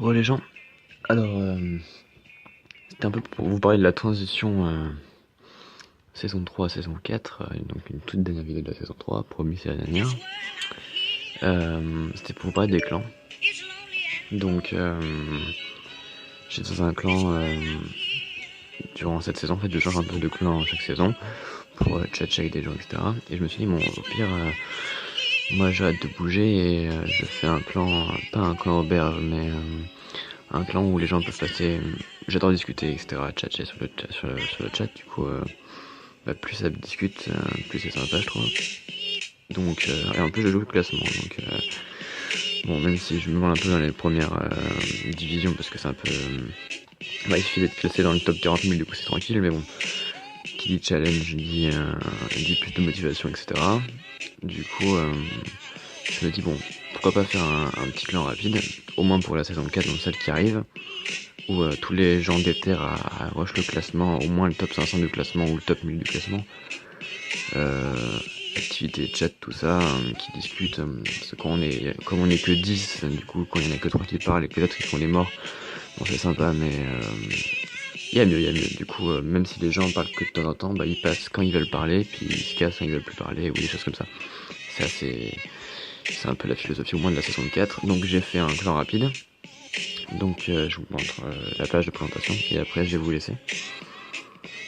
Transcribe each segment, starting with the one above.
Re les gens, alors c'était un peu pour vous parler de la transition saison 3 à saison 4, donc une toute dernière vidéo de la saison 3, promis c'est la dernière. C'était pour vous parler des clans. Donc j'étais dans un clan durant cette saison, en fait je change un peu de clan chaque saison pour tchatcher avec des gens, etc. Et je me suis dit bon au pire moi j'arrête de bouger et je fais un clan, pas un clan auberge mais un clan où les gens peuvent passer, j'adore discuter, etc., tchatcher sur le chat, du coup, plus ça discute, plus c'est sympa, je trouve. Donc, et en plus, je joue le classement, donc, bon, même si je me vends un peu dans les premières divisions, parce que c'est un peu. Il suffit d'être classé dans le top 40 000, du coup, c'est tranquille, mais bon, qui dit challenge dit plus de motivation, etc. Du coup, je me dis, bon, pourquoi pas faire un petit clan rapide, au moins pour la saison 4, donc celle qui arrive, où tous les gens déterrent à rush le classement, au moins le top 500 du classement ou le top 1000 du classement. Activité, chat, tout ça, qui discutent, parce que comme on est que 10, du coup, quand il y en a que 3 qui parlent et que les autres ils font les morts, bon c'est sympa, mais il y a mieux. Du coup, même si les gens parlent que de temps en temps, ils passent quand ils veulent parler, puis ils se cassent quand ils veulent plus parler, ou des choses comme ça. C'est un peu la philosophie au moins de la saison 4. Donc j'ai fait un clan rapide. Donc je vous montre la page de présentation et après je vais vous laisser.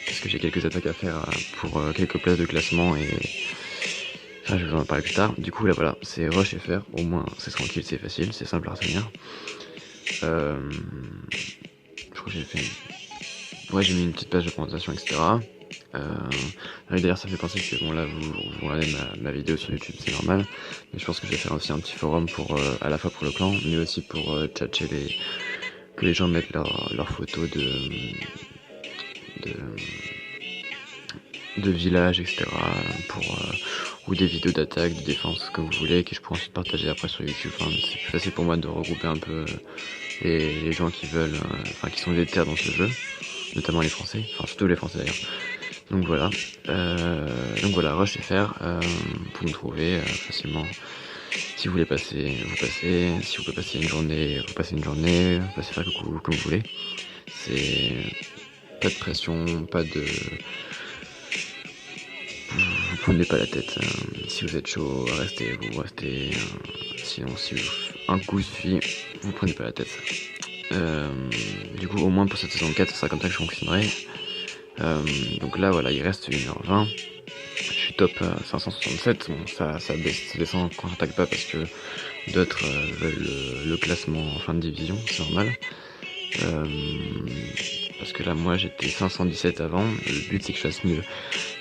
Parce que j'ai quelques attaques à faire pour quelques places de classement et ça je vais vous en parler plus tard. Du coup là voilà, c'est rush et faire, au moins c'est tranquille, c'est facile, c'est simple à retenir. Je crois que j'ai fait... Ouais, j'ai mis une petite page de présentation, etc. D'ailleurs ça fait penser que bon là vous regardez ma vidéo sur YouTube, c'est normal, mais je pense que je vais faire aussi un petit forum pour à la fois pour le clan mais aussi pour tchatcher que les gens mettent leurs photos de, de village, etc. Ou des vidéos d'attaque, de défense, comme vous voulez, que je pourrais ensuite partager après sur YouTube. Enfin, c'est plus facile pour moi de regrouper un peu les gens qui veulent, qui sont déter dans ce jeu, notamment les Français, enfin surtout les Français d'ailleurs. Donc voilà, Rush FR, vous pouvez me trouver facilement. Si vous voulez passer, vous passez. Si vous voulez passer une journée, vous passez une journée. Vous passez faire le coup comme vous voulez. C'est pas de pression, pas de... Vous prenez pas la tête. Si vous êtes chaud, vous restez. Sinon, si un coup suffit, vous prenez pas la tête. Du coup, au moins pour cette saison 4, ça sera comme ça que je fonctionnerai. Donc là, voilà, il reste 1h20. Je suis top 567. Bon, ça descend quand j'attaque pas parce que d'autres veulent le classement en fin de division, c'est normal. Parce que là, moi, j'étais 517 avant. Le but, c'est que je fasse mieux.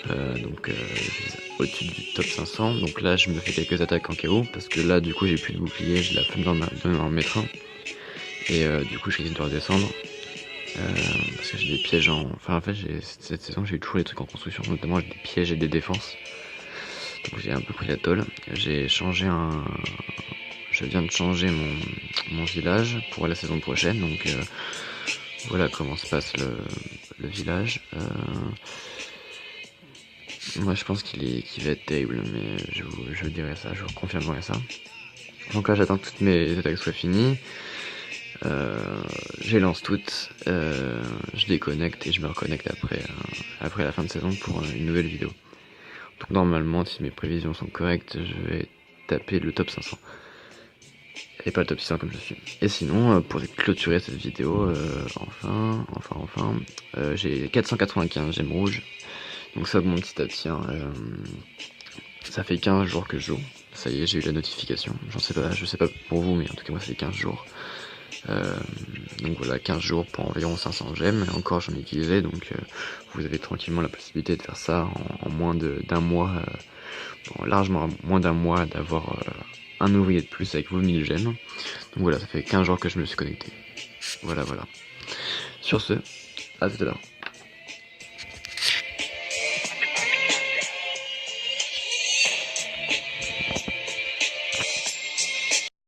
Donc, je vise au-dessus du top 500. Donc là, je me fais quelques attaques en KO. Parce que là, du coup, j'ai plus de bouclier. J'ai la flemme d'en mettre un. Et du coup, je risque de redescendre. Parce que j'ai des pièges Enfin, en fait, cette saison, j'ai eu toujours des trucs en construction. Notamment, j'ai des pièges et des défenses. Donc, j'ai un peu pris la tôle. Je viens de changer mon village pour la saison prochaine. Donc, voilà comment se passe le village. Moi je pense qu'il va être terrible, mais je vous dirai ça, je vous confirmerai ça. Donc là j'attends que toutes mes attaques soient finies. Je les lance toutes, je déconnecte et je me reconnecte après la fin de saison pour une nouvelle vidéo. Donc normalement, si mes prévisions sont correctes, je vais taper le top 500. Et pas le top 600 comme je suis. Et sinon, pour clôturer cette vidéo, j'ai 495 gemmes rouges. Donc ça augmente petit à petit. Ça fait 15 jours que je joue. Ça y est, j'ai eu la notification. Je sais pas pour vous, mais en tout cas moi ça fait 15 jours. Donc voilà, 15 jours pour environ 500 gemmes. Et encore j'en ai utilisé, donc vous avez tranquillement la possibilité de faire ça en moins d'un mois. Largement moins d'un mois d'avoir un ouvrier de plus avec vos 1000 gemmes. Donc voilà, ça fait 15 jours que je me suis connecté. Voilà. Sur ce, à tout à l'heure.